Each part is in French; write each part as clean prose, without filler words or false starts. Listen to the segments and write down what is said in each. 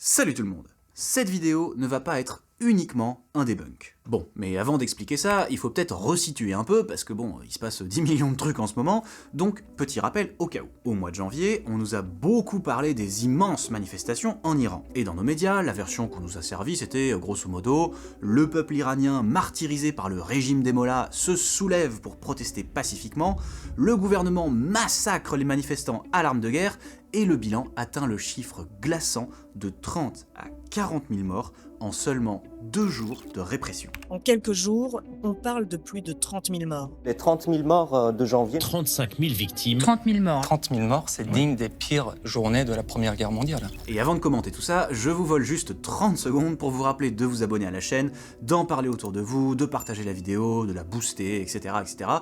Salut tout le monde! Cette vidéo ne va pas être uniquement un debunk. Bon, mais avant d'expliquer ça, il faut peut-être resituer un peu, parce que bon, il se passe 10 millions de trucs en ce moment, donc petit rappel au cas où. Au mois de janvier, on nous a beaucoup parlé des immenses manifestations en Iran. Et dans nos médias, la version qu'on nous a servie, c'était grosso modo, le peuple iranien martyrisé par le régime des mollahs se soulève pour protester pacifiquement, le gouvernement massacre les manifestants à l'arme de guerre, et le bilan atteint le chiffre glaçant de 30 à 40 000 morts en seulement 2 jours de répression. En quelques jours, on parle de plus de 30 000 morts. Les 30 000 morts de janvier. 35 000 victimes. 30 000 morts. 30 000 morts, c'est digne des pires journées de la Première Guerre mondiale. Et avant de commenter tout ça, je vous vole juste 30 secondes pour vous rappeler de vous abonner à la chaîne, d'en parler autour de vous, de partager la vidéo, de la booster, etc.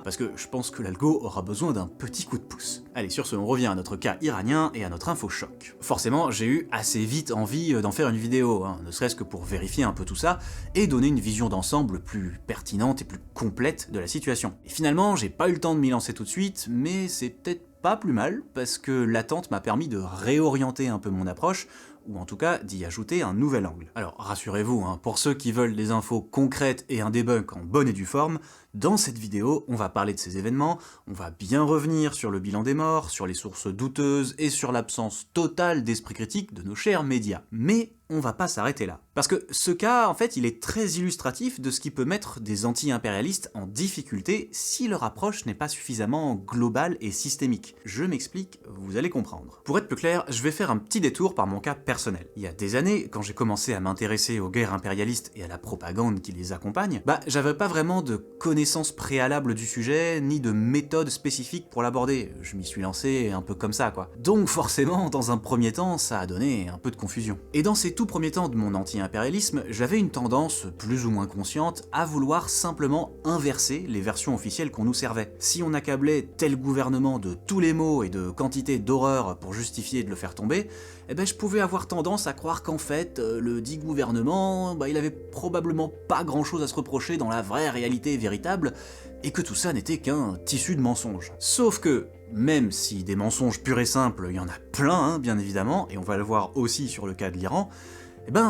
parce que je pense que l'algo aura besoin d'un petit coup de pouce. Allez, sur ce, on revient à notre cas iranien et à notre info choc. Forcément, j'ai eu assez vite envie d'en faire une vidéo, ne serait-ce que pour vérifier un peu tout ça, et donner une vision d'ensemble plus pertinente et plus complète de la situation. Et finalement, j'ai pas eu le temps de m'y lancer tout de suite, mais c'est peut-être pas plus mal, parce que l'attente m'a permis de réorienter un peu mon approche, ou en tout cas d'y ajouter un nouvel angle. Alors rassurez-vous, pour ceux qui veulent des infos concrètes et un debunk en bonne et due forme, dans cette vidéo, on va parler de ces événements, on va bien revenir sur le bilan des morts, sur les sources douteuses et sur l'absence totale d'esprit critique de nos chers médias. Mais on va pas s'arrêter là. Parce que ce cas, en fait, il est très illustratif de ce qui peut mettre des anti-impérialistes en difficulté si leur approche n'est pas suffisamment globale et systémique. Je m'explique, vous allez comprendre. Pour être plus clair, je vais faire un petit détour par mon cas personnel. Il y a des années, quand j'ai commencé à m'intéresser aux guerres impérialistes et à la propagande qui les accompagne, j'avais pas vraiment de connaissances préalables du sujet, ni de méthode spécifique pour l'aborder. Je m'y suis lancé un peu comme ça, quoi. Donc forcément, dans un premier temps, ça a donné un peu de confusion. Et dans ces tout premiers temps de mon anti-impérialisme, j'avais une tendance, plus ou moins consciente, à vouloir simplement inverser les versions officielles qu'on nous servait. Si on accablait tel gouvernement de tous les maux et de quantité d'horreur pour justifier de le faire tomber, je pouvais avoir tendance à croire qu'en fait, le dit gouvernement, il avait probablement pas grand chose à se reprocher dans la vraie réalité véritable, et que tout ça n'était qu'un tissu de mensonges. Sauf que, même si des mensonges purs et simples, il y en a plein, bien évidemment, et on va le voir aussi sur le cas de l'Iran,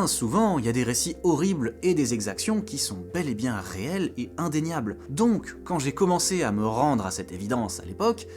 souvent, il y a des récits horribles et des exactions qui sont bel et bien réelles et indéniables. Donc, quand j'ai commencé à me rendre à cette évidence à l'époque,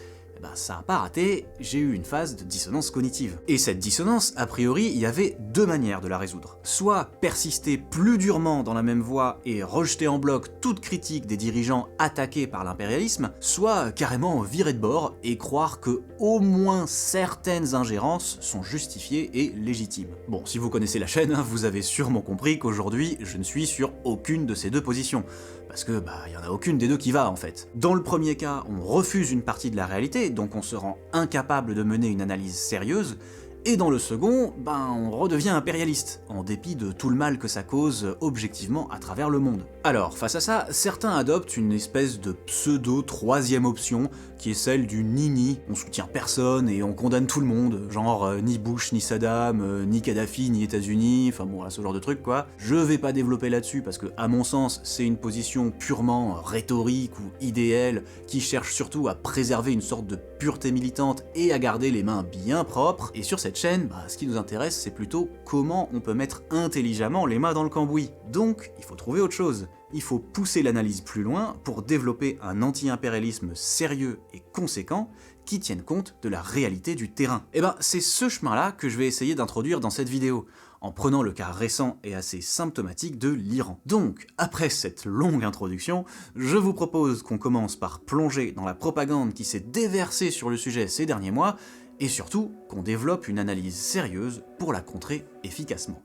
ça a pas raté, j'ai eu une phase de dissonance cognitive. Et cette dissonance, a priori, il y avait deux manières de la résoudre. Soit persister plus durement dans la même voie et rejeter en bloc toute critique des dirigeants attaqués par l'impérialisme, soit carrément virer de bord et croire que au moins certaines ingérences sont justifiées et légitimes. Bon, si vous connaissez la chaîne, vous avez sûrement compris qu'aujourd'hui, je ne suis sur aucune de ces deux positions. Parce que, il y en a aucune des deux qui va, en fait. Dans le premier cas, on refuse une partie de la réalité, donc on se rend incapable de mener une analyse sérieuse, et dans le second, on redevient impérialiste, en dépit de tout le mal que ça cause objectivement à travers le monde. Alors, face à ça, certains adoptent une espèce de pseudo-troisième option, qui est celle du ni-ni, on soutient personne et on condamne tout le monde, genre ni Bush, ni Saddam, ni Kadhafi, ni États-Unis, ce genre de truc quoi. Je vais pas développer là-dessus parce que, à mon sens, c'est une position purement rhétorique ou idéale, qui cherche surtout à préserver une sorte de pureté militante et à garder les mains bien propres, et sur cette chaîne, ce qui nous intéresse, c'est plutôt comment on peut mettre intelligemment les mains dans le cambouis. Donc, il faut trouver autre chose. Il faut pousser l'analyse plus loin pour développer un anti-impérialisme sérieux et conséquent qui tienne compte de la réalité du terrain. C'est ce chemin-là que je vais essayer d'introduire dans cette vidéo, en prenant le cas récent et assez symptomatique de l'Iran. Donc, après cette longue introduction, je vous propose qu'on commence par plonger dans la propagande qui s'est déversée sur le sujet ces derniers mois, et surtout qu'on développe une analyse sérieuse pour la contrer efficacement.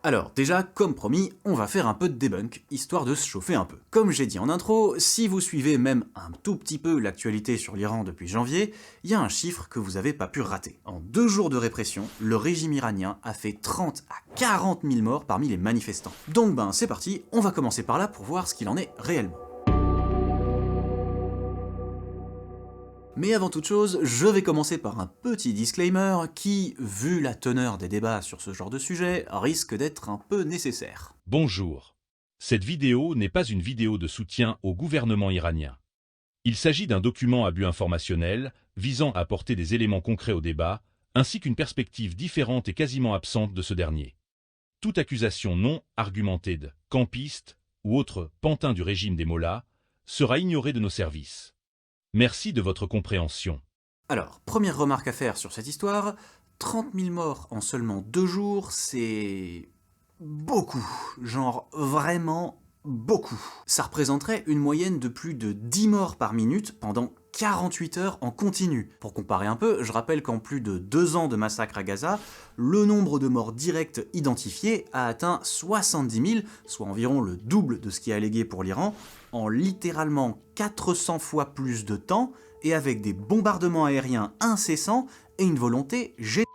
Alors déjà, comme promis, on va faire un peu de debunk, histoire de se chauffer un peu. Comme j'ai dit en intro, si vous suivez même un tout petit peu l'actualité sur l'Iran depuis janvier, il y a un chiffre que vous avez pas pu rater. En 2 jours de répression, le régime iranien a fait 30 à 40 000 morts parmi les manifestants. Donc c'est parti, on va commencer par là pour voir ce qu'il en est réellement. Mais avant toute chose, je vais commencer par un petit disclaimer qui, vu la teneur des débats sur ce genre de sujet, risque d'être un peu nécessaire. Bonjour. Cette vidéo n'est pas une vidéo de soutien au gouvernement iranien. Il s'agit d'un document à but informationnel visant à apporter des éléments concrets au débat, ainsi qu'une perspective différente et quasiment absente de ce dernier. Toute accusation non argumentée de campiste ou autre pantin du régime des mollahs sera ignorée de nos services. Merci de votre compréhension. Alors, première remarque à faire sur cette histoire, 30 000 morts en seulement 2 jours, c'est... beaucoup. Genre, vraiment beaucoup. Ça représenterait une moyenne de plus de 10 morts par minute pendant 48 heures en continu. Pour comparer un peu, je rappelle qu'en plus de 2 ans de massacre à Gaza, le nombre de morts directes identifiés a atteint 70 000, soit environ le double de ce qui est allégué pour l'Iran, en littéralement 400 fois plus de temps, et avec des bombardements aériens incessants et une volonté générale.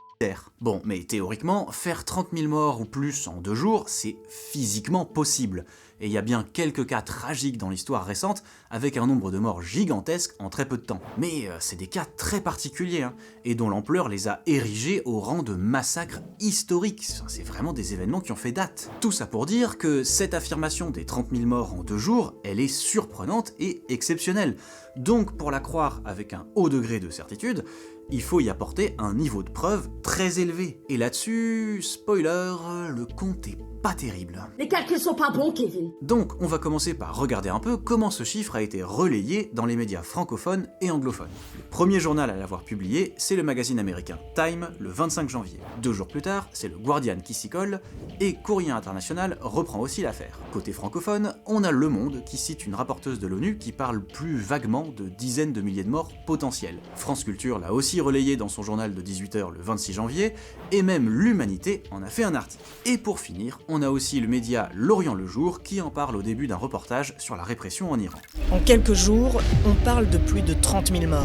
Bon, mais théoriquement, faire 30 000 morts ou plus en 2 jours, c'est physiquement possible. Et il y a bien quelques cas tragiques dans l'histoire récente, avec un nombre de morts gigantesque en très peu de temps. Mais c'est des cas très particuliers, hein, et dont l'ampleur les a érigés au rang de massacres historiques. C'est vraiment des événements qui ont fait date. Tout ça pour dire que cette affirmation des 30 000 morts en 2 jours, elle est surprenante et exceptionnelle. Donc pour la croire avec un haut degré de certitude, il faut y apporter un niveau de preuve très élevé. Et là-dessus, spoiler, le compte est pas terrible. Les calculs sont pas bons, Kevin. Donc on va commencer par regarder un peu comment ce chiffre a été relayé dans les médias francophones et anglophones. Le premier journal à l'avoir publié, c'est le magazine américain Time, le 25 janvier. 2 jours plus tard, c'est le Guardian qui s'y colle, et Courrier International reprend aussi l'affaire. Côté francophone, on a Le Monde qui cite une rapporteuse de l'ONU qui parle plus vaguement de dizaines de milliers de morts potentiels. France Culture l'a aussi relayé dans son journal de 18h le 26 janvier, et même l'Humanité en a fait un article. Et pour finir, on a aussi le média L'Orient le Jour qui en parle au début d'un reportage sur la répression en Iran. En quelques jours, on parle de plus de 30 000 morts.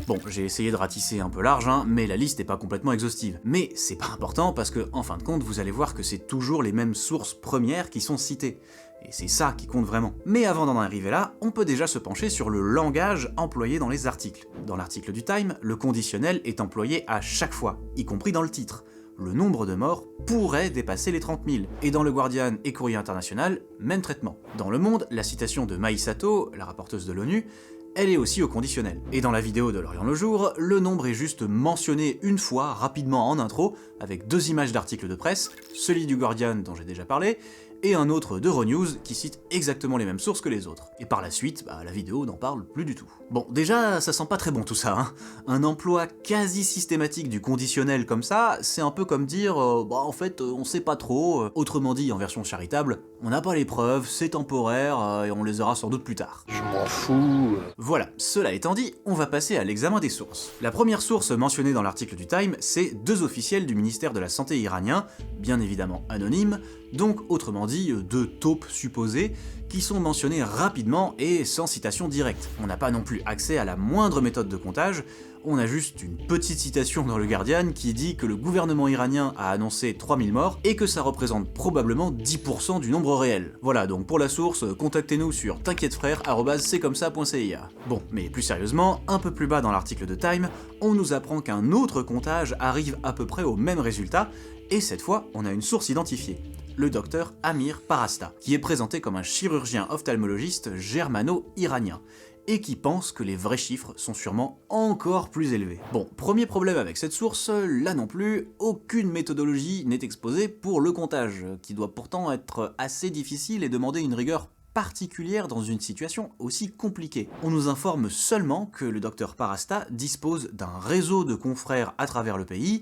Bon, j'ai essayé de ratisser un peu large, hein, mais la liste n'est pas complètement exhaustive. Mais c'est pas important parce que, en fin de compte, vous allez voir que c'est toujours les mêmes sources premières qui sont citées. Et c'est ça qui compte vraiment. Mais avant d'en arriver là, on peut déjà se pencher sur le langage employé dans les articles. Dans l'article du Time, le conditionnel est employé à chaque fois, y compris dans le titre. Le nombre de morts pourrait dépasser les 30 000. Et dans le Guardian et Courrier International, même traitement. Dans Le Monde, la citation de Maï Sato, la rapporteuse de l'ONU, elle est aussi au conditionnel. Et dans la vidéo de L'Orient le Jour, le nombre est juste mentionné une fois, rapidement en intro, avec 2 images d'articles de presse, celui du Guardian dont j'ai déjà parlé, et un autre d'Euronews qui cite exactement les mêmes sources que les autres. Et par la suite, la vidéo n'en parle plus du tout. Bon, déjà, ça sent pas très bon tout ça, hein. Un emploi quasi systématique du conditionnel comme ça, c'est un peu comme dire en fait, on sait pas trop, autrement dit, en version charitable, on n'a pas les preuves, c'est temporaire, et on les aura sans doute plus tard. Je m'en fous. Voilà, cela étant dit, on va passer à l'examen des sources. La première source mentionnée dans l'article du Time, c'est 2 officiels du ministère de la Santé iranien, bien évidemment anonymes, donc autrement dit 2 taupes supposées, qui sont mentionnés rapidement et sans citation directe. On n'a pas non plus accès à la moindre méthode de comptage, on a juste une petite citation dans le Guardian qui dit que le gouvernement iranien a annoncé 3000 morts et que ça représente probablement 10% du nombre réel. Voilà, donc pour la source, contactez-nous sur t'inquiètefrère@ccommesa.cia. Bon, mais plus sérieusement, un peu plus bas dans l'article de Time, on nous apprend qu'un autre comptage arrive à peu près au même résultat, et cette fois, on a une source identifiée. Le docteur Amir Parasta, qui est présenté comme un chirurgien ophtalmologiste germano-iranien, et qui pense que les vrais chiffres sont sûrement encore plus élevés. Bon, premier problème avec cette source, là non plus, aucune méthodologie n'est exposée pour le comptage, qui doit pourtant être assez difficile et demander une rigueur particulière dans une situation aussi compliquée. On nous informe seulement que le docteur Parasta dispose d'un réseau de confrères à travers le pays,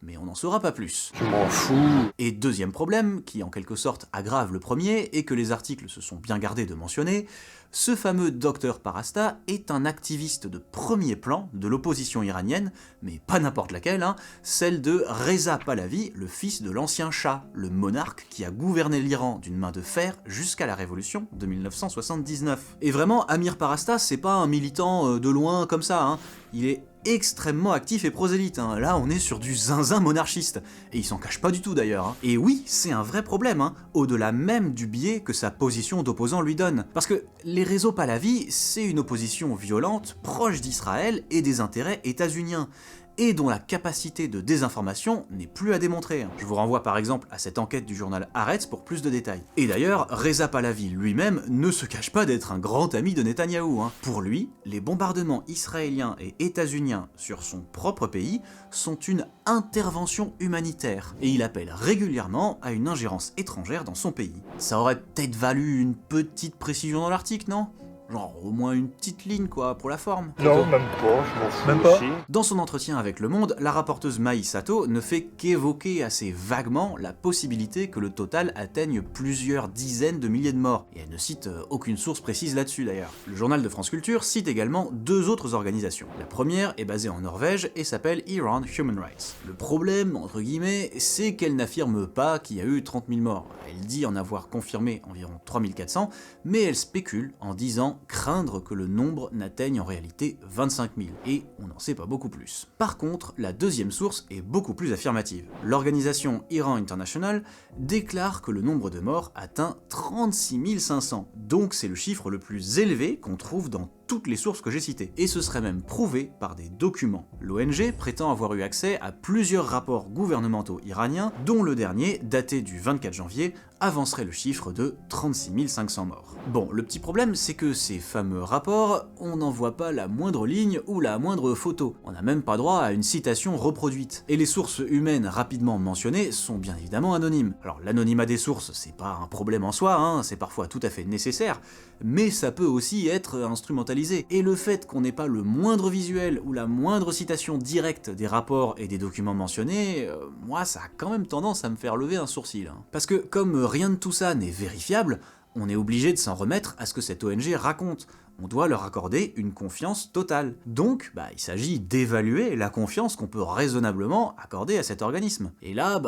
mais on n'en saura pas plus. Je m'en fous. Et deuxième problème, qui en quelque sorte aggrave le premier, et que les articles se sont bien gardés de mentionner, ce fameux docteur Parasta est un activiste de premier plan de l'opposition iranienne, mais pas n'importe laquelle, hein, celle de Reza Pahlavi, le fils de l'ancien Shah, le monarque qui a gouverné l'Iran d'une main de fer jusqu'à la révolution de 1979. Et vraiment, Amir Parasta, c'est pas un militant de loin comme ça, hein. Il est extrêmement actif et prosélyte, hein. Là on est sur du zinzin monarchiste, et il s'en cache pas du tout d'ailleurs, hein. Et oui, c'est un vrai problème, hein, au-delà même du biais que sa position d'opposant lui donne, parce que les réseaux Pahlavi, c'est une opposition violente, proche d'Israël et des intérêts états-uniens, et dont la capacité de désinformation n'est plus à démontrer. Je vous renvoie par exemple à cette enquête du journal Haaretz pour plus de détails. Et d'ailleurs, Reza Pahlavi lui-même ne se cache pas d'être un grand ami de Netanyahou. Pour lui, les bombardements israéliens et états-uniens sur son propre pays sont une intervention humanitaire, et il appelle régulièrement à une ingérence étrangère dans son pays. Ça aurait peut-être valu une petite précision dans l'article, non ? Genre au moins une petite ligne quoi, pour la forme. Non, même pas, je m'en fous Même pas. aussi. Dans son entretien avec Le Monde, la rapporteuse Mai Sato ne fait qu'évoquer assez vaguement la possibilité que le total atteigne plusieurs dizaines de milliers de morts, et elle ne cite aucune source précise là-dessus d'ailleurs. Le journal de France Culture cite également deux autres organisations. La première est basée en Norvège et s'appelle Iran Human Rights. Le problème, entre guillemets, c'est qu'elle n'affirme pas qu'il y a eu 30 000 morts. Elle dit en avoir confirmé environ 3400, mais elle spécule en disant craindre que le nombre n'atteigne en réalité 25 000, et on n'en sait pas beaucoup plus. Par contre, la deuxième source est beaucoup plus affirmative. L'organisation Iran International déclare que le nombre de morts atteint 36 500, donc c'est le chiffre le plus élevé qu'on trouve dans toutes les sources que j'ai citées, et ce serait même prouvé par des documents. L'ONG prétend avoir eu accès à plusieurs rapports gouvernementaux iraniens, dont le dernier, daté du 24 janvier, avancerait le chiffre de 36 500 morts. Bon, le petit problème, c'est que ces fameux rapports, on n'en voit pas la moindre ligne ou la moindre photo. On n'a même pas droit à une citation reproduite. Et les sources humaines rapidement mentionnées sont bien évidemment anonymes. Alors l'anonymat des sources, c'est pas un problème en soi, c'est parfois tout à fait nécessaire, mais ça peut aussi être instrumentalisé. Et le fait qu'on n'ait pas le moindre visuel ou la moindre citation directe des rapports et des documents mentionnés, moi ça a quand même tendance à me faire lever un sourcil. Parce que comme rien de tout ça n'est vérifiable, on est obligé de s'en remettre à ce que cette ONG raconte. On doit leur accorder une confiance totale. Donc, il s'agit d'évaluer la confiance qu'on peut raisonnablement accorder à cet organisme. Et là,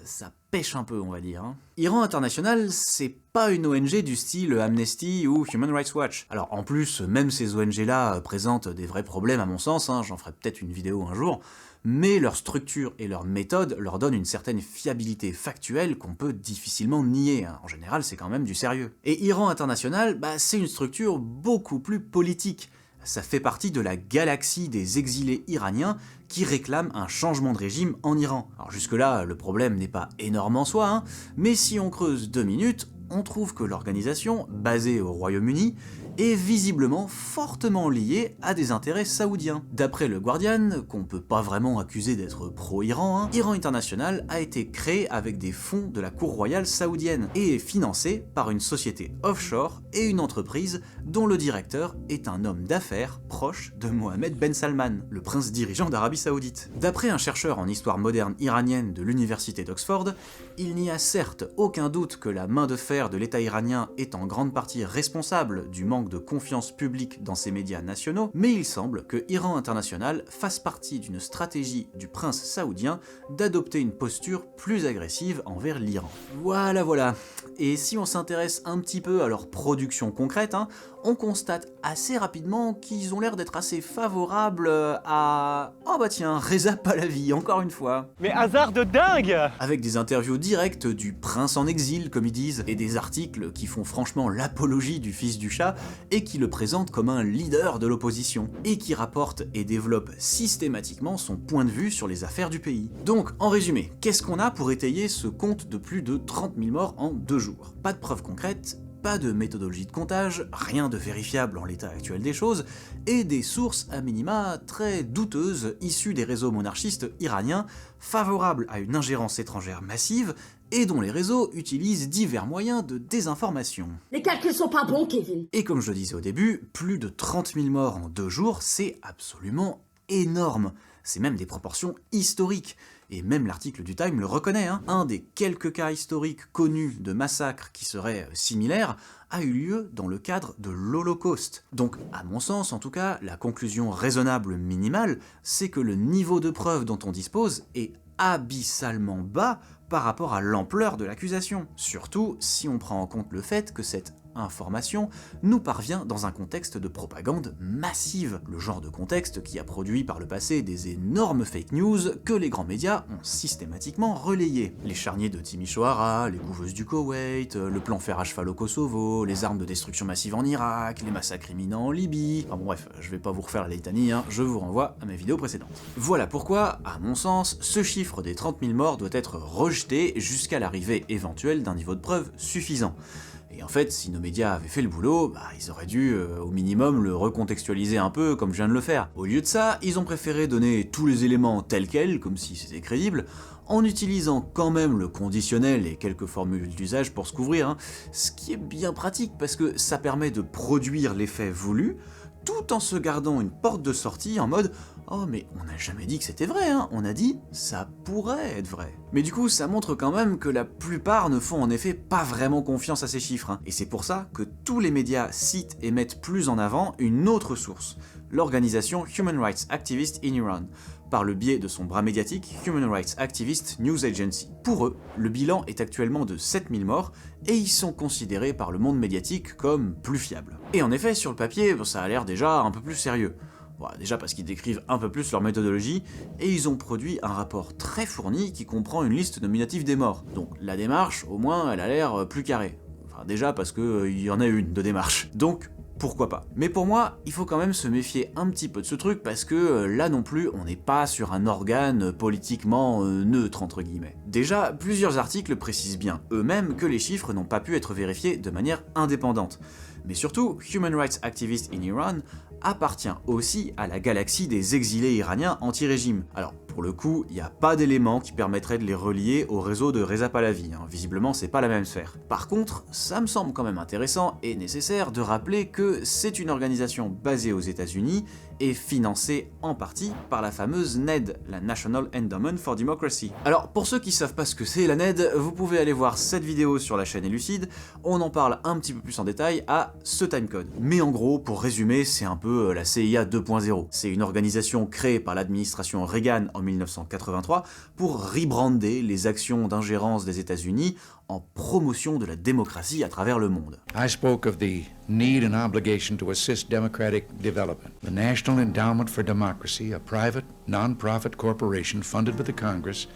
ça pêche un peu, on va dire. Iran International, c'est pas une ONG du style Amnesty ou Human Rights Watch. Alors en plus, même ces ONG-là présentent des vrais problèmes à mon sens, j'en ferai peut-être une vidéo un jour, mais leur structure et leur méthode leur donnent une certaine fiabilité factuelle qu'on peut difficilement nier. En général, c'est quand même du sérieux. Et Iran International, c'est une structure beaucoup plus politique. Ça fait partie de la galaxie des exilés iraniens qui réclament un changement de régime en Iran. Alors jusque-là, le problème n'est pas énorme en soi, mais si on creuse 2 minutes, on trouve que l'organisation, basée au Royaume-Uni, est visiblement fortement liée à des intérêts saoudiens. D'après le Guardian, qu'on peut pas vraiment accuser d'être pro-Iran, Iran International a été créé avec des fonds de la cour royale saoudienne et est financé par une société offshore et une entreprise dont le directeur est un homme d'affaires proche de Mohammed Ben Salman, le prince dirigeant d'Arabie Saoudite. D'après un chercheur en histoire moderne iranienne de l'université d'Oxford, il n'y a certes aucun doute que la main de fer de l'État iranien est en grande partie responsable du manque de confiance publique dans ses médias nationaux, mais il semble que Iran International fasse partie d'une stratégie du prince saoudien d'adopter une posture plus agressive envers l'Iran. Voilà. Et si on s'intéresse un petit peu à leur production concrète, on constate assez rapidement qu'ils ont l'air d'être assez favorables à... Reza Pahlavi, encore une fois. Mais hasard de dingue! Avec des interviews directes du prince en exil, comme ils disent, et des articles qui font franchement l'apologie du fils du chat, et qui le présentent comme un leader de l'opposition, et qui rapporte et développe systématiquement son point de vue sur les affaires du pays. Donc, en résumé, qu'est-ce qu'on a pour étayer ce compte de plus de 30 000 morts en 2 jours? Pas de preuves concrètes, pas de méthodologie de comptage, rien de vérifiable en l'état actuel des choses, et des sources à minima très douteuses issues des réseaux monarchistes iraniens, favorables à une ingérence étrangère massive, et dont les réseaux utilisent divers moyens de désinformation. Les calculs sont pas bons, Kevin. Et comme je le disais au début, plus de 30 000 morts en 2 jours, c'est absolument énorme. C'est même des proportions historiques. Et même l'article du Time le reconnaît, un des quelques cas historiques connus de massacres qui seraient similaires a eu lieu dans le cadre de l'Holocauste. Donc, à mon sens en tout cas, la conclusion raisonnable minimale, c'est que le niveau de preuve dont on dispose est abyssalement bas par rapport à l'ampleur de l'accusation. Surtout si on prend en compte le fait que cette information nous parvient dans un contexte de propagande massive, le genre de contexte qui a produit par le passé des énormes fake news que les grands médias ont systématiquement relayés. Les charniers de Timișoara, les couveuses du Koweït, le plan fer à cheval au Kosovo, les armes de destruction massive en Irak, les massacres imminents en Libye... Enfin bon bref, je vais pas vous refaire la litanie, hein, je vous renvoie à mes vidéos précédentes. Voilà pourquoi, à mon sens, ce chiffre des 30 000 morts doit être rejeté jusqu'à l'arrivée éventuelle d'un niveau de preuve suffisant. Et en fait, si nos médias avaient fait le boulot, ils auraient dû, au minimum, le recontextualiser un peu comme je viens de le faire. Au lieu de ça, ils ont préféré donner tous les éléments tels quels, comme si c'était crédible, en utilisant quand même le conditionnel et quelques formules d'usage pour se couvrir, ce qui est bien pratique parce que ça permet de produire l'effet voulu, tout en se gardant une porte de sortie en mode « Oh mais on n'a jamais dit que c'était vrai, on a dit « ça pourrait être vrai ». Mais du coup ça montre quand même que la plupart ne font en effet pas vraiment confiance à ces chiffres, et c'est pour ça que tous les médias citent et mettent plus en avant une autre source, l'organisation Human Rights Activists in Iran, par le biais de son bras médiatique Human Rights Activist News Agency. Pour eux, le bilan est actuellement de 7000 morts, et ils sont considérés par le monde médiatique comme plus fiables. Et en effet, sur le papier, ça a l'air déjà un peu plus sérieux. Déjà parce qu'ils décrivent un peu plus leur méthodologie, et ils ont produit un rapport très fourni qui comprend une liste nominative des morts. Donc la démarche, au moins, elle a l'air plus carrée. Enfin déjà parce qu'il y en a une de démarche. Donc pourquoi pas. Mais pour moi, il faut quand même se méfier un petit peu de ce truc parce que là non plus, on n'est pas sur un organe politiquement neutre entre guillemets. Déjà, plusieurs articles précisent bien eux-mêmes que les chiffres n'ont pas pu être vérifiés de manière indépendante. Mais surtout, Human Rights Activists in Iran appartient aussi à la galaxie des exilés iraniens anti-régime. Alors, pour le coup, il n'y a pas d'éléments qui permettraient de les relier au réseau de Reza Pahlavi, visiblement c'est pas la même sphère. Par contre, ça me semble quand même intéressant et nécessaire de rappeler que c'est une organisation basée aux États-Unis et financée en partie par la fameuse NED, la National Endowment for Democracy. Alors, pour ceux qui savent pas ce que c'est la NED, vous pouvez aller voir cette vidéo sur la chaîne Elucide, on en parle un petit peu plus en détail à ce timecode. Mais en gros, pour résumer, c'est un peu la CIA 2.0. C'est une organisation créée par l'administration Reagan en 1983 pour rebrander les actions d'ingérence des États-Unis en promotion de la démocratie à travers le monde. I spoke of the need and obligation to assist democratic development. The National Endowment for Democracy, a private, non-profit corporation funded by the Congress,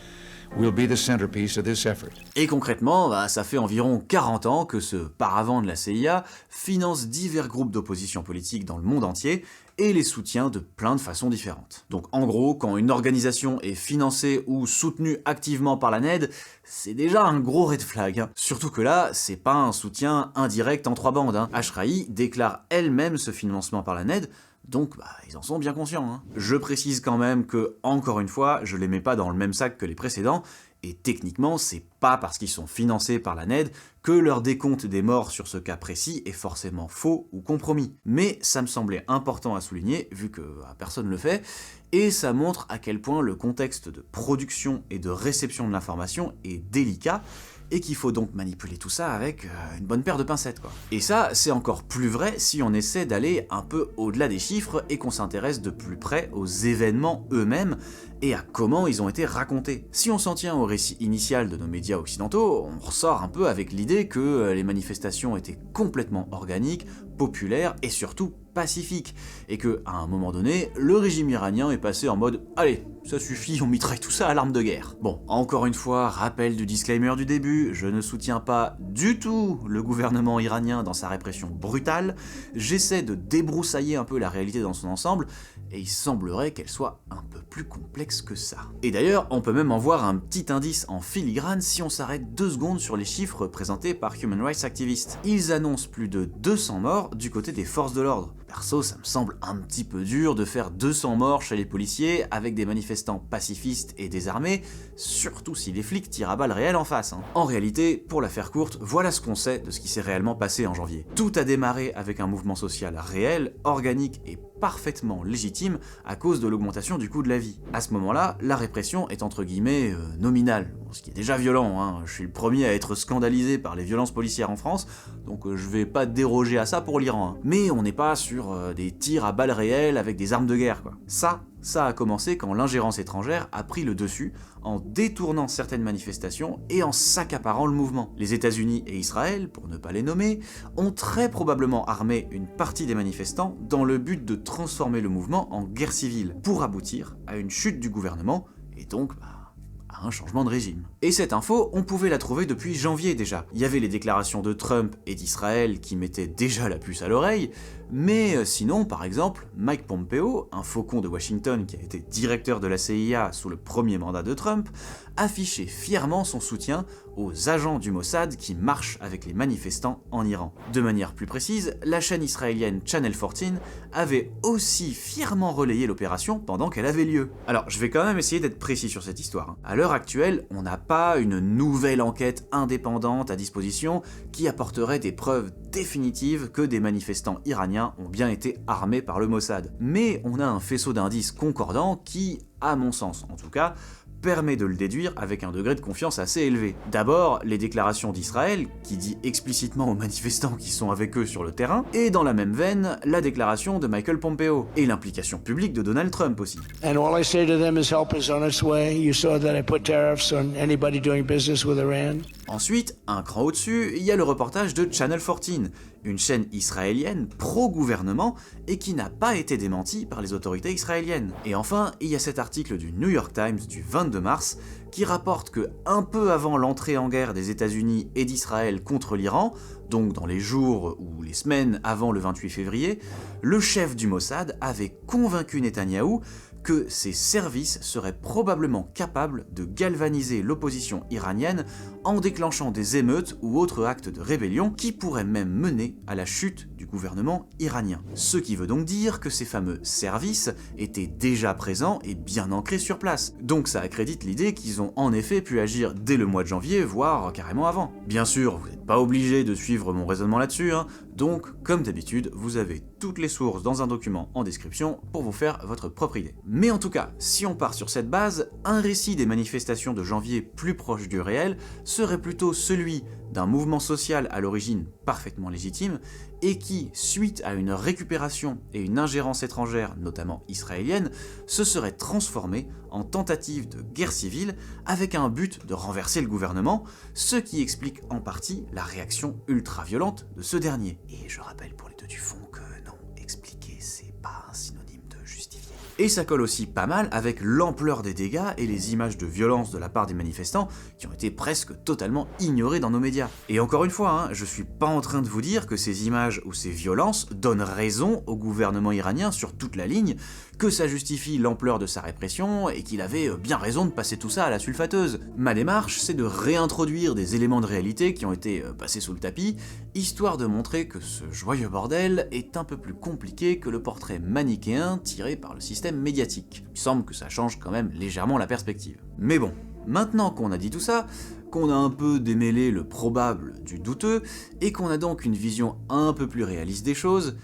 will be the centerpiece of this effort. Et concrètement, ça fait environ 40 ans que ce paravent de la CIA finance divers groupes d'opposition politique dans le monde entier et les soutient de plein de façons différentes. Donc en gros, quand une organisation est financée ou soutenue activement par la NED, c'est déjà un gros red flag. Surtout que là, c'est pas un soutien indirect en 3 bandes. Ashraï déclare elle-même ce financement par la NED, donc ils en sont bien conscients. Je précise quand même que, encore une fois, je les mets pas dans le même sac que les précédents, et techniquement, c'est pas parce qu'ils sont financés par la NED que leur décompte des morts sur ce cas précis est forcément faux ou compromis. Mais ça me semblait important à souligner, vu que personne le fait, et ça montre à quel point le contexte de production et de réception de l'information est délicat, et qu'il faut donc manipuler tout ça avec une bonne paire de pincettes, quoi. Et ça, c'est encore plus vrai si on essaie d'aller un peu au-delà des chiffres et qu'on s'intéresse de plus près aux événements eux-mêmes et à comment ils ont été racontés. Si on s'en tient au récit initial de nos médias occidentaux, on ressort un peu avec l'idée que les manifestations étaient complètement organiques, populaires et surtout pacifiques, et que, à un moment donné, le régime iranien est passé en mode « Allez, ça suffit, on mitraille tout ça à l'arme de guerre ». Bon, encore une fois, rappel du disclaimer du début, je ne soutiens pas du tout le gouvernement iranien dans sa répression brutale, j'essaie de débroussailler un peu la réalité dans son ensemble, et il semblerait qu'elle soit un peu plus complexe que ça. Et d'ailleurs, on peut même en voir un petit indice en filigrane si on s'arrête 2 secondes sur les chiffres présentés par Human Rights Activists. Ils annoncent plus de 200 morts du côté des forces de l'ordre. Perso, ça me semble un petit peu dur de faire 200 morts chez les policiers avec des manifestants pacifistes et désarmés, surtout si les flics tirent à balles réelles en face. En réalité, pour la faire courte, voilà ce qu'on sait de ce qui s'est réellement passé en janvier. Tout a démarré avec un mouvement social réel, organique et parfaitement légitime à cause de l'augmentation du coût de la vie. À ce moment-là, la répression est entre guillemets nominale, ce qui est déjà violent. Je suis le premier à être scandalisé par les violences policières en France, donc je vais pas déroger à ça pour l'Iran. Mais on n'est pas sur des tirs à balles réelles avec des armes de guerre, quoi. Ça, Ça a commencé quand l'ingérence étrangère a pris le dessus, en détournant certaines manifestations et en s'accaparant le mouvement. Les États-Unis et Israël, pour ne pas les nommer, ont très probablement armé une partie des manifestants dans le but de transformer le mouvement en guerre civile, pour aboutir à une chute du gouvernement, et donc à un changement de régime. Et cette info, on pouvait la trouver depuis janvier déjà. Il y avait les déclarations de Trump et d'Israël qui mettaient déjà la puce à l'oreille, mais sinon, par exemple, Mike Pompeo, un faucon de Washington qui a été directeur de la CIA sous le premier mandat de Trump, affichait fièrement son soutien aux agents du Mossad qui marchent avec les manifestants en Iran. De manière plus précise, la chaîne israélienne Channel 14 avait aussi fièrement relayé l'opération pendant qu'elle avait lieu. Alors, je vais quand même essayer d'être précis sur cette histoire. À l'heure actuelle, on n'a pas une nouvelle enquête indépendante à disposition qui apporterait des preuves définitives que des manifestants iraniens ont bien été armés par le Mossad. Mais on a un faisceau d'indices concordants qui, à mon sens en tout cas, permet de le déduire avec un degré de confiance assez élevé. D'abord, les déclarations d'Israël, qui dit explicitement aux manifestants qui sont avec eux sur le terrain, et dans la même veine, la déclaration de Michael Pompeo, et l'implication publique de Donald Trump aussi. And all I say to them is help is on its way. You saw that I put tariffs on anybody doing business with Iran. Ensuite, un cran au-dessus, il y a le reportage de Channel 14, une chaîne israélienne pro-gouvernement et qui n'a pas été démentie par les autorités israéliennes. Et enfin, il y a cet article du New York Times du 22 mars qui rapporte que, un peu avant l'entrée en guerre des États-Unis et d'Israël contre l'Iran, donc dans les jours ou les semaines avant le 28 février, le chef du Mossad avait convaincu Netanyahou que ses services seraient probablement capables de galvaniser l'opposition iranienne en déclenchant des émeutes ou autres actes de rébellion qui pourraient même mener à la chute du gouvernement iranien. Ce qui veut donc dire que ces fameux services étaient déjà présents et bien ancrés sur place. Donc ça accrédite l'idée qu'ils ont en effet pu agir dès le mois de janvier, voire carrément avant. Bien sûr, vous n'êtes pas obligé de suivre mon raisonnement là-dessus, donc comme d'habitude, vous avez toutes les sources dans un document en description pour vous faire votre propre idée. Mais en tout cas, si on part sur cette base, un récit des manifestations de janvier plus proche du réel serait plutôt celui d'un mouvement social à l'origine parfaitement légitime et qui, suite à une récupération et une ingérence étrangère, notamment israélienne, se serait transformé en tentative de guerre civile avec un but de renverser le gouvernement, ce qui explique en partie la réaction ultra-violente de ce dernier. Et je rappelle pour les deux du fond que non, expliquer c'est pas un synonyme de justifier. Et ça colle aussi pas mal avec l'ampleur des dégâts et les images de violence de la part des manifestants qui ont été presque totalement ignorées dans nos médias. Et encore une fois, je suis pas en train de vous dire que ces images ou ces violences donnent raison au gouvernement iranien sur toute la ligne, que ça justifie l'ampleur de sa répression et qu'il avait bien raison de passer tout ça à la sulfateuse. Ma démarche, c'est de réintroduire des éléments de réalité qui ont été passés sous le tapis, histoire de montrer que ce joyeux bordel est un peu plus compliqué que le portrait manichéen tiré par le système médiatique. Il semble que ça change quand même légèrement la perspective. Mais bon, maintenant qu'on a dit tout ça, qu'on a un peu démêlé le probable du douteux, et qu'on a donc une vision un peu plus réaliste des choses,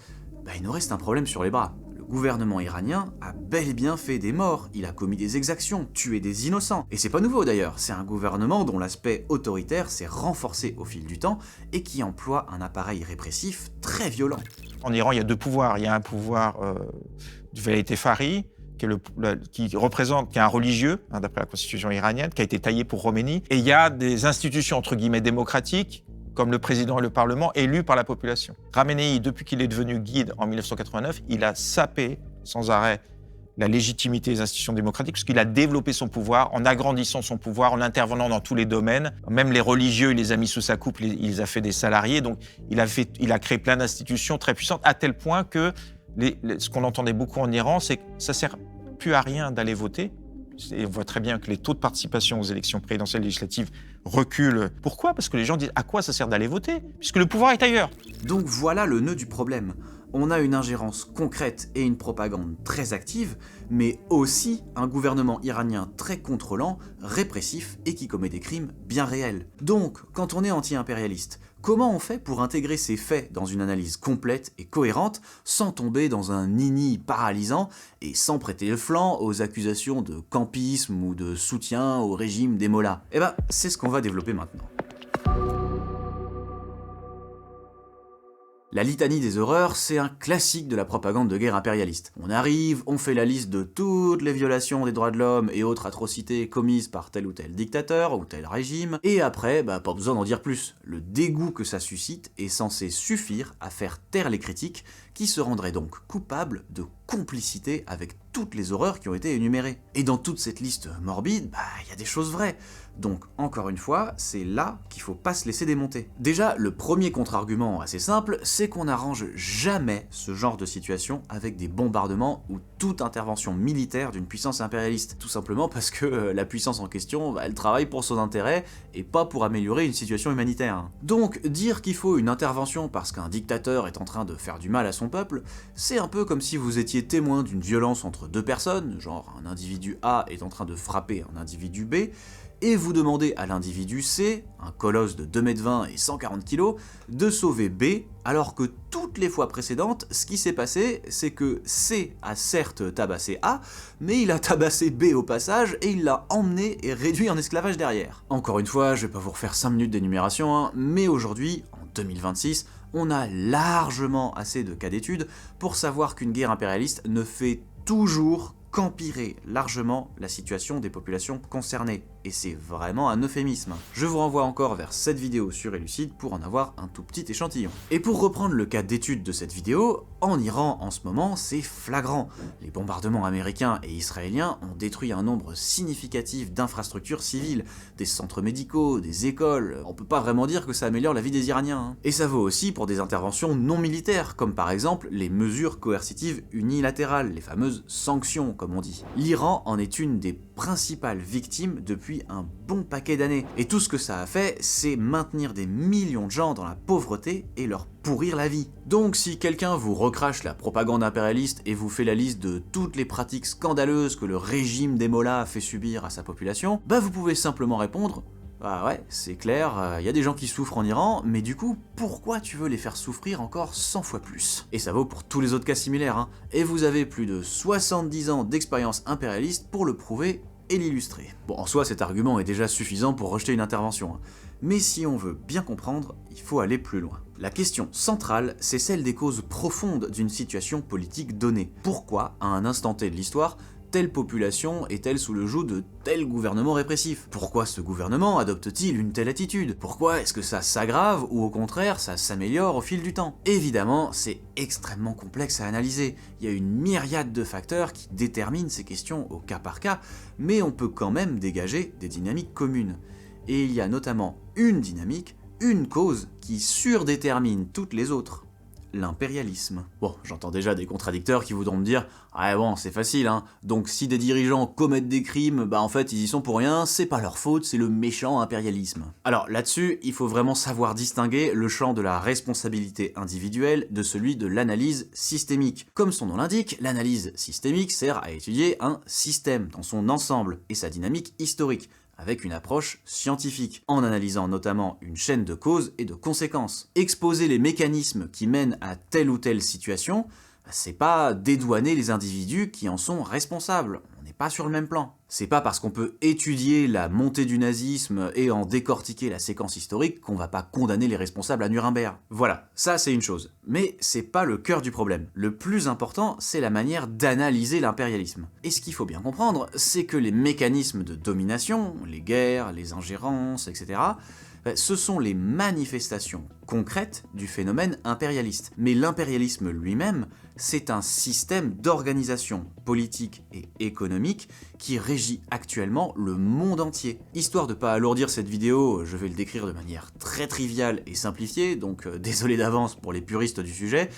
il nous reste un problème sur les bras. Le gouvernement iranien a bel et bien fait des morts, il a commis des exactions, tué des innocents. Et c'est pas nouveau d'ailleurs, c'est un gouvernement dont l'aspect autoritaire s'est renforcé au fil du temps et qui emploie un appareil répressif très violent. En Iran, il y a deux pouvoirs. Il y a un pouvoir du Velayat Fari, qui est un religieux, d'après la constitution iranienne, qui a été taillé pour Khomeini. Et il y a des institutions, entre guillemets, démocratiques, comme le président et le Parlement, élus par la population. Khamenei, depuis qu'il est devenu guide en 1989, il a sapé sans arrêt la légitimité des institutions démocratiques, parce qu'il a développé son pouvoir en agrandissant son pouvoir, en intervenant dans tous les domaines. Même les religieux, il les a mis sous sa coupe, il les a fait des salariés. Donc il a créé plein d'institutions très puissantes, à tel point que ce qu'on entendait beaucoup en Iran, c'est que ça ne sert plus à rien d'aller voter. Et on voit très bien que les taux de participation aux élections présidentielles et législatives reculent. Pourquoi ? Parce que les gens disent à quoi ça sert d'aller voter ? Puisque le pouvoir est ailleurs. Donc voilà le nœud du problème. On a une ingérence concrète et une propagande très active, mais aussi un gouvernement iranien très contrôlant, répressif et qui commet des crimes bien réels. Donc, quand on est anti-impérialiste, comment on fait pour intégrer ces faits dans une analyse complète et cohérente, sans tomber dans un nini paralysant et sans prêter le flanc aux accusations de campisme ou de soutien au régime des mollahs ? C'est ce qu'on va développer maintenant. La litanie des horreurs, c'est un classique de la propagande de guerre impérialiste. On arrive, on fait la liste de toutes les violations des droits de l'homme et autres atrocités commises par tel ou tel dictateur ou tel régime, et après, pas besoin d'en dire plus. Le dégoût que ça suscite est censé suffire à faire taire les critiques, qui se rendraient donc coupables de complicité avec toutes les horreurs qui ont été énumérées. Et dans toute cette liste morbide, y a des choses vraies. Donc, encore une fois, c'est là qu'il faut pas se laisser démonter. Déjà, le premier contre-argument assez simple, c'est qu'on n'arrange jamais ce genre de situation avec des bombardements ou toute intervention militaire d'une puissance impérialiste. Tout simplement parce que la puissance en question, elle travaille pour son intérêt et pas pour améliorer une situation humanitaire. Donc, dire qu'il faut une intervention parce qu'un dictateur est en train de faire du mal à son peuple, c'est un peu comme si vous étiez témoin d'une violence entre deux personnes, genre un individu A est en train de frapper un individu B, et vous demandez à l'individu C, un colosse de 2,20 m et 140 kg, de sauver B, alors que toutes les fois précédentes, ce qui s'est passé, c'est que C a certes tabassé A, mais il a tabassé B au passage, et il l'a emmené et réduit en esclavage derrière. Encore une fois, je vais pas vous refaire 5 minutes d'énumération, mais aujourd'hui, en 2026, on a largement assez de cas d'études pour savoir qu'une guerre impérialiste ne fait toujours qu'empirer largement la situation des populations concernées. Et c'est vraiment un euphémisme. Je vous renvoie encore vers cette vidéo sur Elucide pour en avoir un tout petit échantillon. Et pour reprendre le cas d'étude de cette vidéo, en Iran en ce moment c'est flagrant. Les bombardements américains et israéliens ont détruit un nombre significatif d'infrastructures civiles, des centres médicaux, des écoles, on peut pas vraiment dire que ça améliore la vie des Iraniens. Et ça vaut aussi pour des interventions non militaires, comme par exemple les mesures coercitives unilatérales, les fameuses sanctions comme on dit. L'Iran en est une des principales victimes depuis un bon paquet d'années. Et tout ce que ça a fait, c'est maintenir des millions de gens dans la pauvreté et leur pourrir la vie. Donc si quelqu'un vous recrache la propagande impérialiste et vous fait la liste de toutes les pratiques scandaleuses que le régime des mollahs a fait subir à sa population, vous pouvez simplement répondre « Ah ouais, c'est clair, y a des gens qui souffrent en Iran, mais du coup, pourquoi tu veux les faire souffrir encore 100 fois plus ?» Et ça vaut pour tous les autres cas similaires, et vous avez plus de 70 ans d'expérience impérialiste pour le prouver et l'illustrer. Bon, en soi, cet argument est déjà suffisant pour rejeter une intervention, mais si on veut bien comprendre, il faut aller plus loin. La question centrale, c'est celle des causes profondes d'une situation politique donnée. Pourquoi, à un instant T de l'histoire, telle population est-elle sous le joug de tel gouvernement répressif? Pourquoi ce gouvernement adopte-t-il une telle attitude? Pourquoi est-ce que ça s'aggrave ou au contraire ça s'améliore au fil du temps? Évidemment, c'est extrêmement complexe à analyser. Il y a une myriade de facteurs qui déterminent ces questions au cas par cas, mais on peut quand même dégager des dynamiques communes. Et il y a notamment une dynamique, une cause qui surdétermine toutes les autres. L'impérialisme. Bon, j'entends déjà des contradicteurs qui voudront me dire « Ah bon, c'est facile, donc si des dirigeants commettent des crimes, en fait ils y sont pour rien, c'est pas leur faute, c'est le méchant impérialisme. » Alors là-dessus, il faut vraiment savoir distinguer le champ de la responsabilité individuelle de celui de l'analyse systémique. Comme son nom l'indique, l'analyse systémique sert à étudier un système dans son ensemble et sa dynamique historique, avec une approche scientifique, en analysant notamment une chaîne de causes et de conséquences. Exposer les mécanismes qui mènent à telle ou telle situation, c'est pas dédouaner les individus qui en sont responsables, on n'est pas sur le même plan. C'est pas parce qu'on peut étudier la montée du nazisme et en décortiquer la séquence historique qu'on va pas condamner les responsables à Nuremberg. Voilà, ça c'est une chose. Mais c'est pas le cœur du problème. Le plus important, c'est la manière d'analyser l'impérialisme. Et ce qu'il faut bien comprendre, c'est que les mécanismes de domination, les guerres, les ingérences, etc., ce sont les manifestations concrètes du phénomène impérialiste. Mais l'impérialisme lui-même, c'est un système d'organisation politique et économique qui régit actuellement le monde entier. Histoire de pas alourdir cette vidéo, je vais le décrire de manière très triviale et simplifiée, donc désolé d'avance pour les puristes du sujet,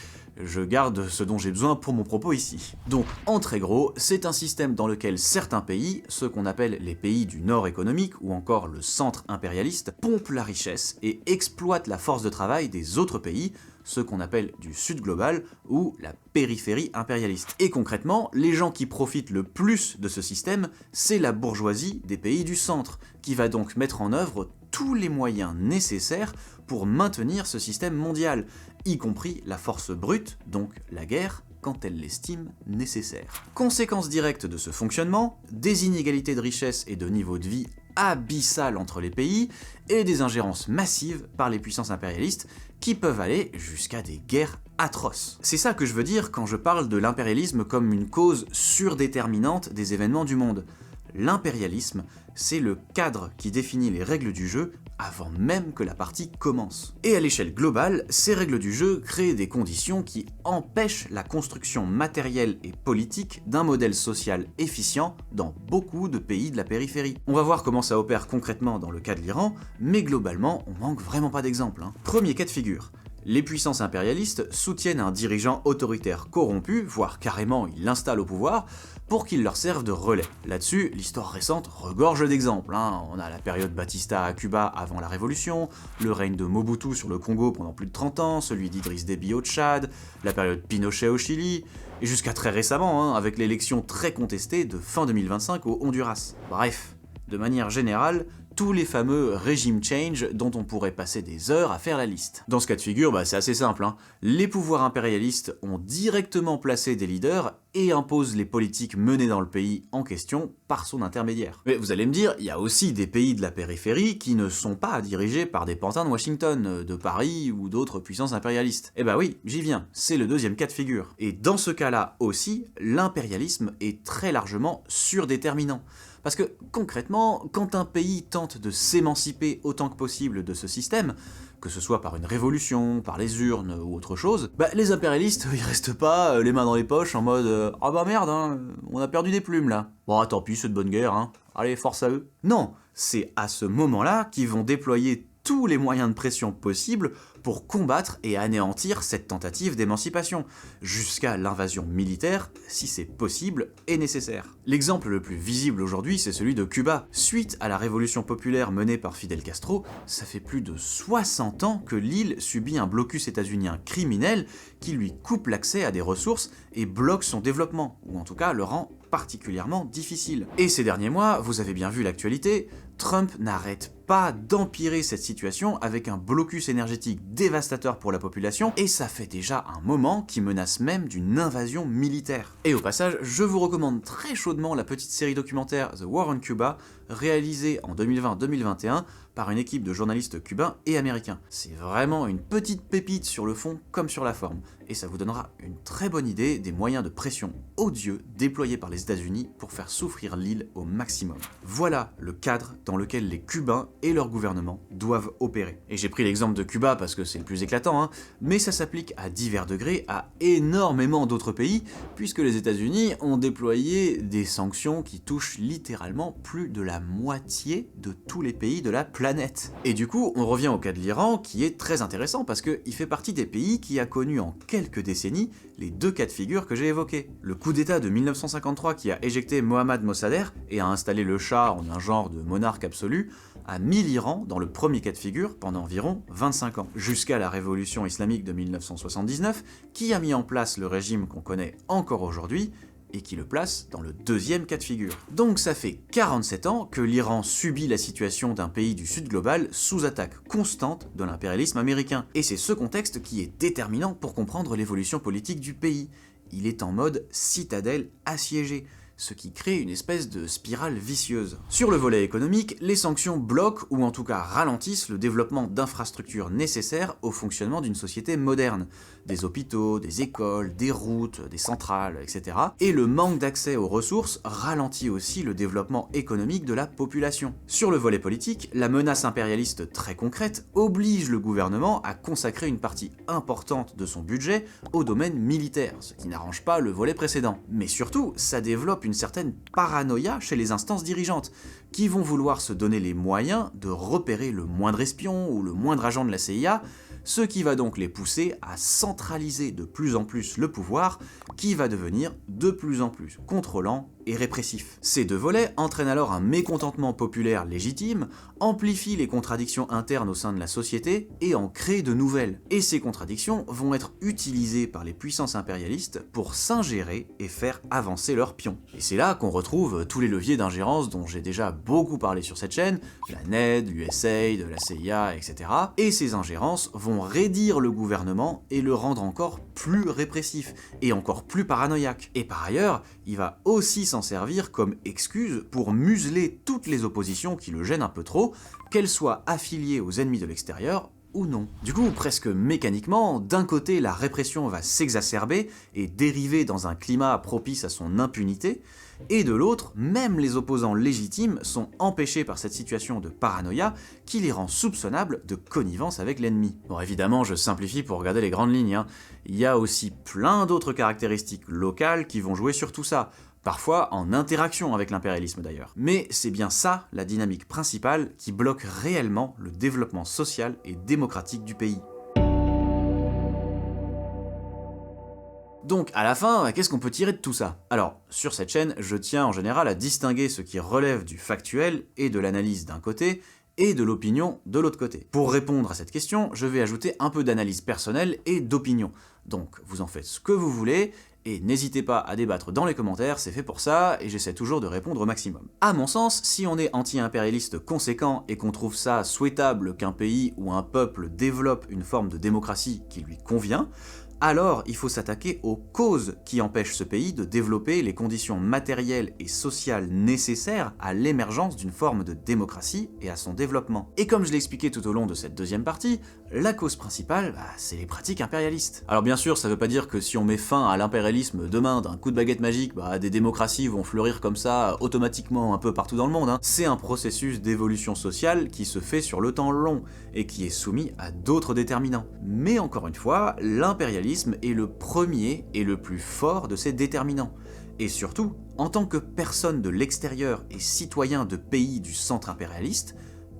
je garde ce dont j'ai besoin pour mon propos ici. Donc, en très gros, c'est un système dans lequel certains pays, ceux qu'on appelle les pays du nord économique ou encore le centre impérialiste, pompent la richesse et exploitent la force de travail des autres pays, ceux qu'on appelle du sud global ou la périphérie impérialiste. Et concrètement, les gens qui profitent le plus de ce système, c'est la bourgeoisie des pays du centre, qui va donc mettre en œuvre tous les moyens nécessaires pour maintenir ce système mondial, y compris la force brute, donc la guerre, quand elle l'estime nécessaire. Conséquence directe de ce fonctionnement, des inégalités de richesse et de niveau de vie abyssale entre les pays et des ingérences massives par les puissances impérialistes qui peuvent aller jusqu'à des guerres atroces. C'est ça que je veux dire quand je parle de l'impérialisme comme une cause surdéterminante des événements du monde. L'impérialisme, c'est le cadre qui définit les règles du jeu avant même que la partie commence. Et à l'échelle globale, ces règles du jeu créent des conditions qui empêchent la construction matérielle et politique d'un modèle social efficient dans beaucoup de pays de la périphérie. On va voir comment ça opère concrètement dans le cas de l'Iran, mais globalement, on manque vraiment pas d'exemples. Premier cas de figure. Les puissances impérialistes soutiennent un dirigeant autoritaire corrompu, voire carrément ils l'installent au pouvoir, pour qu'il leur serve de relais. Là-dessus, l'histoire récente regorge d'exemples. On a la période Batista à Cuba avant la Révolution, le règne de Mobutu sur le Congo pendant plus de 30 ans, celui d'Idriss Déby au Tchad, la période Pinochet au Chili, et jusqu'à très récemment, avec l'élection très contestée de fin 2025 au Honduras. Bref, de manière générale, tous les fameux régime change dont on pourrait passer des heures à faire la liste. Dans ce cas de figure, c'est assez simple. Les pouvoirs impérialistes ont directement placé des leaders et imposent les politiques menées dans le pays en question par son intermédiaire. Mais vous allez me dire, il y a aussi des pays de la périphérie qui ne sont pas dirigés par des pantins de Washington, de Paris ou d'autres puissances impérialistes. Eh ben oui, j'y viens, c'est le deuxième cas de figure. Et dans ce cas-là aussi, l'impérialisme est très largement surdéterminant. Parce que, concrètement, quand un pays tente de s'émanciper autant que possible de ce système, que ce soit par une révolution, par les urnes ou autre chose, les impérialistes, ils restent pas les mains dans les poches en mode « Ah bah merde, on a perdu des plumes là. Bon, tant pis, c'est de bonne guerre, allez, force à eux. » Non, c'est à ce moment-là qu'ils vont déployer tous les moyens de pression possibles pour combattre et anéantir cette tentative d'émancipation, jusqu'à l'invasion militaire, si c'est possible et nécessaire. L'exemple le plus visible aujourd'hui, c'est celui de Cuba. Suite à la révolution populaire menée par Fidel Castro, ça fait plus de 60 ans que l'île subit un blocus états-unien criminel qui lui coupe l'accès à des ressources et bloque son développement, ou en tout cas le rend particulièrement difficile. Et ces derniers mois, vous avez bien vu l'actualité, Trump n'arrête pas d'empirer cette situation avec un blocus énergétique dévastateur pour la population, et ça fait déjà un moment qu'il menace même d'une invasion militaire. Et au passage, je vous recommande très chaudement la petite série documentaire The War on Cuba, réalisée en 2020-2021 par une équipe de journalistes cubains et américains. C'est vraiment une petite pépite sur le fond comme sur la forme, et ça vous donnera une très bonne idée des moyens de pression odieux déployés par les États-Unis pour faire souffrir l'île au maximum. Voilà le cadre dans lequel les Cubains et leur gouvernement doivent opérer. Et j'ai pris l'exemple de Cuba parce que c'est le plus éclatant, mais ça s'applique à divers degrés à énormément d'autres pays, puisque les États-Unis ont déployé des sanctions qui touchent littéralement plus de la moitié de tous les pays de la planète. Et du coup, on revient au cas de l'Iran, qui est très intéressant parce qu'il fait partie des pays qui a connu en quelques décennies les deux cas de figure que j'ai évoqués. Le coup d'État de 1953 qui a éjecté Mohammad Mossadegh et a installé le Shah en un genre de monarque absolu, a mis l'Iran dans le premier cas de figure pendant environ 25 ans, jusqu'à la révolution islamique de 1979, qui a mis en place le régime qu'on connaît encore aujourd'hui, et qui le place dans le deuxième cas de figure. Donc ça fait 47 ans que l'Iran subit la situation d'un pays du sud global sous attaque constante de l'impérialisme américain. Et c'est ce contexte qui est déterminant pour comprendre l'évolution politique du pays. Il est en mode citadelle assiégée, ce qui crée une espèce de spirale vicieuse. Sur le volet économique, les sanctions bloquent ou en tout cas ralentissent le développement d'infrastructures nécessaires au fonctionnement d'une société moderne. Des hôpitaux, des écoles, des routes, des centrales, etc. Et le manque d'accès aux ressources ralentit aussi le développement économique de la population. Sur le volet politique, la menace impérialiste très concrète oblige le gouvernement à consacrer une partie importante de son budget au domaine militaire, ce qui n'arrange pas le volet précédent. Mais surtout, ça développe une certaine paranoïa chez les instances dirigeantes, qui vont vouloir se donner les moyens de repérer le moindre espion ou le moindre agent de la CIA, ce qui va donc les pousser à centraliser de plus en plus le pouvoir, qui va devenir de plus en plus contrôlant et répressif. Ces deux volets entraînent alors un mécontentement populaire légitime, amplifient les contradictions internes au sein de la société et en créent de nouvelles. Et ces contradictions vont être utilisées par les puissances impérialistes pour s'ingérer et faire avancer leurs pions. Et c'est là qu'on retrouve tous les leviers d'ingérence dont j'ai déjà beaucoup parlé sur cette chaîne, la NED, l'USAID, la CIA, etc. Et ces ingérences vont raidir le gouvernement et le rendre encore plus répressif et encore plus paranoïaque. Et par ailleurs, il va aussi s'en servir comme excuse pour museler toutes les oppositions qui le gênent un peu trop, qu'elles soient affiliées aux ennemis de l'extérieur ou non. Du coup, presque mécaniquement, d'un côté la répression va s'exacerber et dériver dans un climat propice à son impunité, et de l'autre, même les opposants légitimes sont empêchés par cette situation de paranoïa qui les rend soupçonnables de connivence avec l'ennemi. Bon, évidemment, je simplifie pour regarder les grandes lignes, hein. Il y a aussi plein d'autres caractéristiques locales qui vont jouer sur tout ça, parfois en interaction avec l'impérialisme d'ailleurs. Mais c'est bien ça la dynamique principale qui bloque réellement le développement social et démocratique du pays. Donc à la fin, qu'est-ce qu'on peut tirer de tout ça? Alors, sur cette chaîne, je tiens en général à distinguer ce qui relève du factuel et de l'analyse d'un côté, et de l'opinion de l'autre côté. Pour répondre à cette question, je vais ajouter un peu d'analyse personnelle et d'opinion. Donc vous en faites ce que vous voulez, et n'hésitez pas à débattre dans les commentaires, c'est fait pour ça, et j'essaie toujours de répondre au maximum. À mon sens, si on est anti-impérialiste conséquent et qu'on trouve ça souhaitable qu'un pays ou un peuple développe une forme de démocratie qui lui convient, alors il faut s'attaquer aux causes qui empêchent ce pays de développer les conditions matérielles et sociales nécessaires à l'émergence d'une forme de démocratie et à son développement. Et comme je l'ai expliqué tout au long de cette deuxième partie, la cause principale, c'est les pratiques impérialistes. Alors bien sûr, ça veut pas dire que si on met fin à l'impérialisme demain d'un coup de baguette magique, des démocraties vont fleurir comme ça automatiquement un peu partout dans le monde, hein. C'est un processus d'évolution sociale qui se fait sur le temps long et qui est soumis à d'autres déterminants. Mais encore une fois, l'impérialisme est le premier et le plus fort de ces déterminants. Et surtout, en tant que personne de l'extérieur et citoyen de pays du centre impérialiste,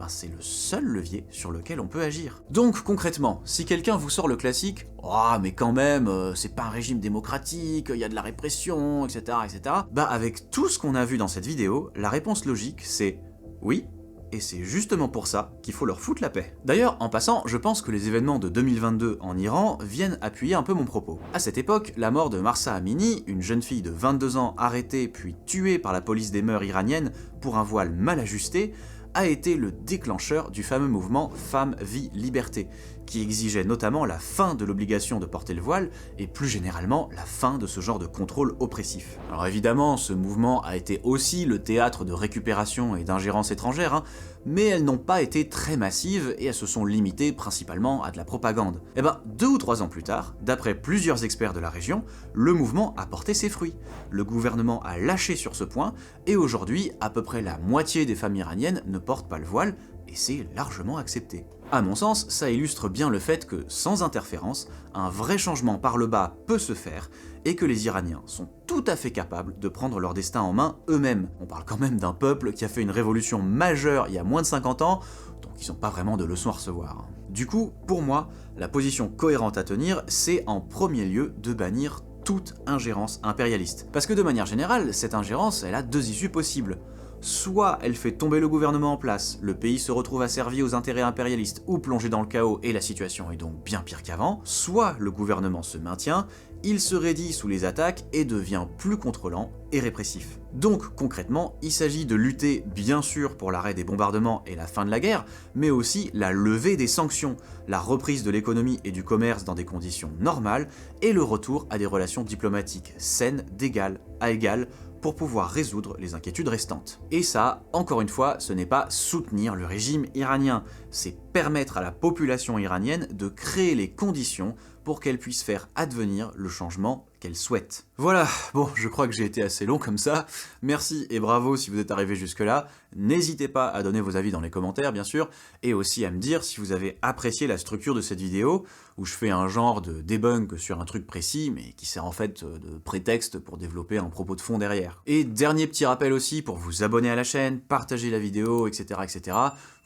c'est le seul levier sur lequel on peut agir. Donc concrètement, si quelqu'un vous sort le classique « Ah mais quand même, c'est pas un régime démocratique, il y a de la répression, etc. etc. » Avec tout ce qu'on a vu dans cette vidéo, la réponse logique c'est « Oui ». Et c'est justement pour ça qu'il faut leur foutre la paix. D'ailleurs, en passant, je pense que les événements de 2022 en Iran viennent appuyer un peu mon propos. À cette époque, la mort de Mahsa Amini, une jeune fille de 22 ans arrêtée puis tuée par la police des mœurs iranienne pour un voile mal ajusté, a été le déclencheur du fameux mouvement Femmes, Vie, Liberté, qui exigeait notamment la fin de l'obligation de porter le voile et plus généralement la fin de ce genre de contrôle oppressif. Alors évidemment, ce mouvement a été aussi le théâtre de récupération et d'ingérence étrangère, hein, mais elles n'ont pas été très massives et elles se sont limitées principalement à de la propagande. 2 ou 3 ans plus tard, d'après plusieurs experts de la région, le mouvement a porté ses fruits. Le gouvernement a lâché sur ce point et aujourd'hui, à peu près la moitié des femmes iraniennes ne portent pas le voile et c'est largement accepté. À mon sens, ça illustre bien le fait que, sans interférence, un vrai changement par le bas peut se faire, et que les Iraniens sont tout à fait capables de prendre leur destin en main eux-mêmes. On parle quand même d'un peuple qui a fait une révolution majeure il y a moins de 50 ans, donc ils n'ont pas vraiment de leçons à recevoir. Du coup, pour moi, la position cohérente à tenir, c'est en premier lieu de bannir toute ingérence impérialiste. Parce que de manière générale, cette ingérence, elle a 2 issues possibles. Soit elle fait tomber le gouvernement en place, le pays se retrouve asservi aux intérêts impérialistes ou plongé dans le chaos et la situation est donc bien pire qu'avant, soit le gouvernement se maintient, il se raidit sous les attaques et devient plus contrôlant et répressif. Donc concrètement, il s'agit de lutter bien sûr pour l'arrêt des bombardements et la fin de la guerre, mais aussi la levée des sanctions, la reprise de l'économie et du commerce dans des conditions normales et le retour à des relations diplomatiques saines d'égal à égal pour pouvoir résoudre les inquiétudes restantes. Et ça, encore une fois, ce n'est pas soutenir le régime iranien, c'est permettre à la population iranienne de créer les conditions pour qu'elle puisse faire advenir le changement qu'elle souhaite. Voilà, bon, je crois que j'ai été assez long comme ça. Merci et bravo si vous êtes arrivé jusque-là. N'hésitez pas à donner vos avis dans les commentaires, bien sûr, et aussi à me dire si vous avez apprécié la structure de cette vidéo, où je fais un genre de debunk sur un truc précis, mais qui sert en fait de prétexte pour développer un propos de fond derrière. Et dernier petit rappel aussi, pour vous abonner à la chaîne, partager la vidéo, etc., etc.,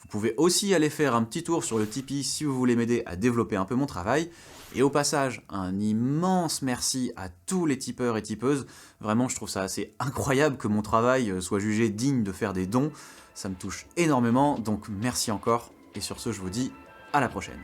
vous pouvez aussi aller faire un petit tour sur le Tipeee si vous voulez m'aider à développer un peu mon travail. Et au passage, un immense merci à tous les tipeurs et tipeuses. Vraiment, je trouve ça assez incroyable que mon travail soit jugé digne de faire des dons. Ça me touche énormément, donc merci encore. Et sur ce, je vous dis à la prochaine.